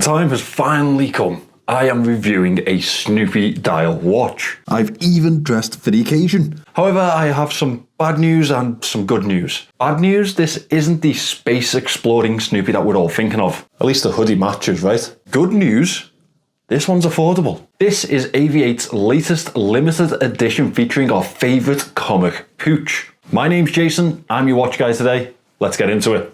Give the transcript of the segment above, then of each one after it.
time has finally come. I am reviewing a Snoopy dial watch. I've even dressed for the occasion. However, I have some bad news and some good news. Bad news, this isn't the space exploring Snoopy that we're all thinking of. At least the hoodie matches, right? Good news, this one's affordable. This is AV8's latest limited edition featuring our favourite comic, Pooch. My name's Jason, I'm your watch guy today. Let's get into it.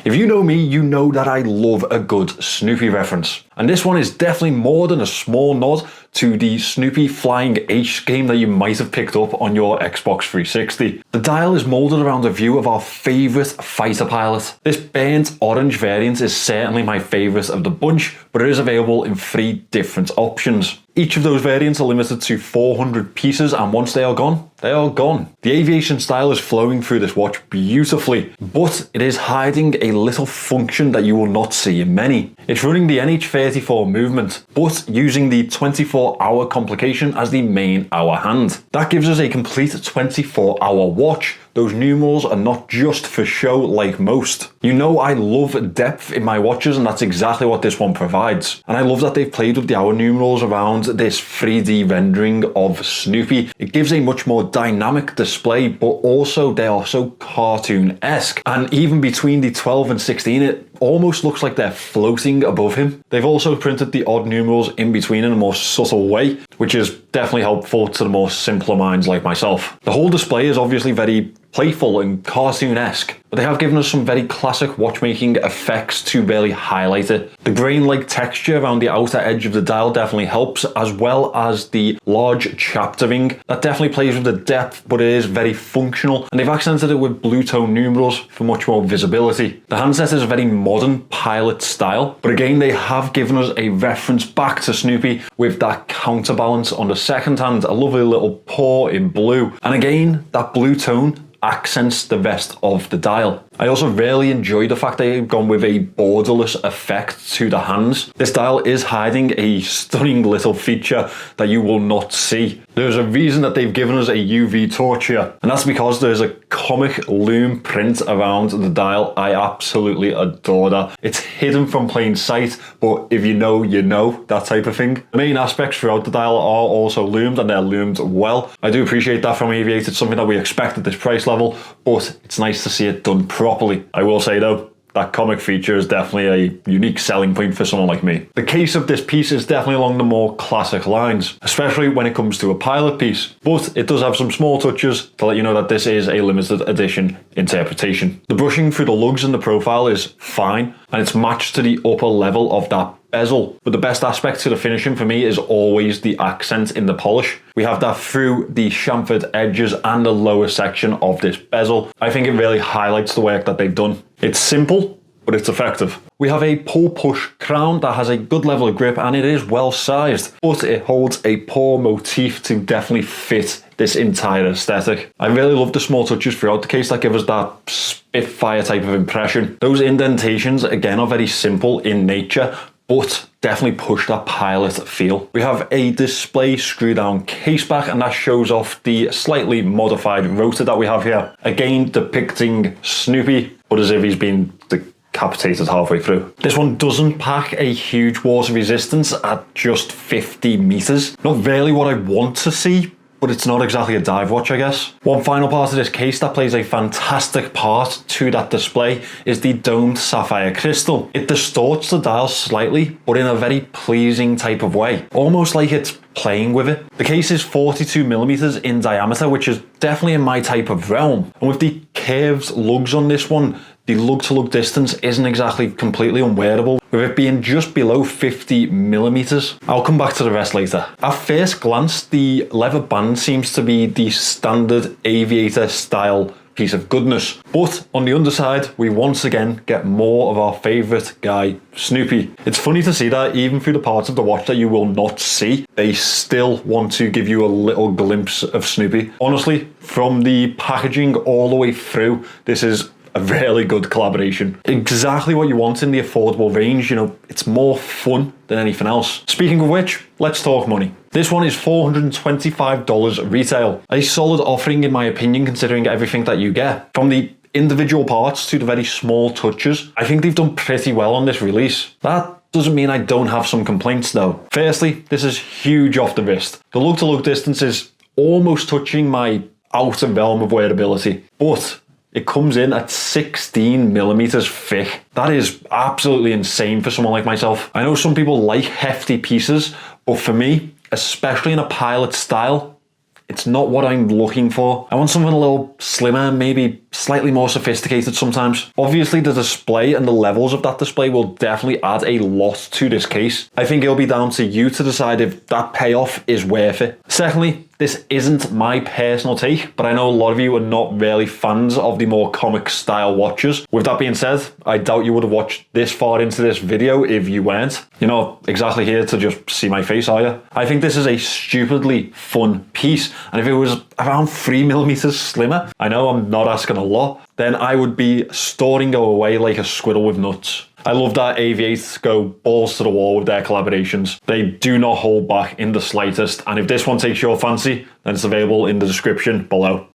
If you know me, you know that I love a good Snoopy reference. And this one is definitely more than a small nod to the Snoopy Flying H game that you might have picked up on your Xbox 360. The dial is moulded around a view of our favourite fighter pilot. This burnt orange variant is certainly my favourite of the bunch, but it is available in 3 different options. Each of those variants are limited to 400 pieces, and once they are gone, they are gone. The aviation style is flowing through this watch beautifully, but it is hiding a little function that you will not see in many. It's running the NH34 movement, but using the 24-hour complication as the main hour hand. That gives us a complete 24-hour watch. Those numerals are not just for show like most. You know I love depth in my watches, and that's exactly what this one provides. And I love that they've played with the hour numerals around this 3D rendering of Snoopy. It gives a much more dynamic display, but also they are so cartoon-esque. And even between the 12 and 16, it almost looks like they're floating above him. They've also printed the odd numerals in between in a more subtle way, which is definitely helpful to the more simpler minds like myself. The whole display is obviously very playful and cartoon-esque, but they have given us some very classic watchmaking effects to really highlight it. The grain-like texture around the outer edge of the dial definitely helps, as well as the large chaptering. That definitely plays with the depth, but it is very functional, and they've accented it with blue tone numerals for much more visibility. The handset is a very modern pilot style, but again they have given us a reference back to Snoopy with that counterbalance on the second hand, a lovely little paw in blue, and again that blue tone accents the rest of the dial. I also really enjoy the fact they've gone with a borderless effect to the hands. This dial is hiding a stunning little feature that you will not see. There's a reason that they've given us a UV torch here, and that's because there's a comic lume print around the dial. I absolutely adore that. It's hidden from plain sight, but if you know, you know, that type of thing. The main aspects throughout the dial are also lumed, and they're lumed well. I do appreciate that from AV8. It's something that we expect at this price level, but it's nice to see it done properly. I will say though, that comic feature is definitely a unique selling point for someone like me. The case of this piece is definitely along the more classic lines, especially when it comes to a pilot piece, but it does have some small touches to let you know that this is a limited edition interpretation. The brushing through the lugs and the profile is fine, and it's matched to the upper level of that bezel, but the best aspect to the finishing for me is always the accent in the polish. We have that through the chamfered edges and the lower section of this bezel. I think it really highlights the work that they've done. It's simple, but it's effective. We have a pull-push crown that has a good level of grip, and it is well sized, but it holds a paw motif to definitely fit this entire aesthetic. I really love the small touches throughout the case that give us that Spitfire type of impression. Those indentations again are very simple in nature, but definitely push that pilot feel. We have a display screw down case back, and that shows off the slightly modified rotor that we have here. Again, depicting Snoopy, but as if he's been decapitated halfway through. This one doesn't pack a huge water resistance at just 50 meters. Not really what I want to see, but it's not exactly a dive watch, I guess. One final part of this case that plays a fantastic part to that display is the domed sapphire crystal. It distorts the dial slightly, but in a very pleasing type of way, almost like it's playing with it. The case is 42mm in diameter, which is definitely in my type of realm. And with the curved lugs on this one, the lug-to-lug distance isn't exactly completely unwearable, with it being just below 50mm. I'll come back to the rest later. At first glance, the leather band seems to be the standard aviator style piece of goodness, but on the underside we once again get more of our favourite guy, Snoopy. It's funny to see that even through the parts of the watch that you will not see, they still want to give you a little glimpse of Snoopy. Honestly, from the packaging all the way through, this is a really good collaboration. Exactly what you want in the affordable range, you know, it's more fun than anything else. Speaking of which, let's talk money. This one is $425 retail. A solid offering in my opinion, considering everything that you get. From the individual parts to the very small touches, I think they've done pretty well on this release. That doesn't mean I don't have some complaints though. Firstly, this is huge off the wrist. The lug-to-lug distance is almost touching my outer realm of wearability, but it comes in at 16 millimeters thick. That is absolutely insane for someone like myself. I know some people like hefty pieces, but for me, especially in a pilot style, it's not what I'm looking for. I want something a little slimmer, maybe slightly more sophisticated sometimes. Obviously, the display and the levels of that display will definitely add a lot to this case. I think it'll be down to you to decide if that payoff is worth it. Secondly, this isn't my personal take, but I know a lot of you are not really fans of the more comic style watches. With that being said, I doubt you would have watched this far into this video if you weren't. You're not exactly here to just see my face, are you? I think this is a stupidly fun piece, and if it was around 3 millimeters slimmer, I know I'm not asking a lot, then I would be storing away like a squirrel with nuts. I love that AV8 go balls to the wall with their collaborations. They do not hold back in the slightest, and if this one takes your fancy, then it's available in the description below.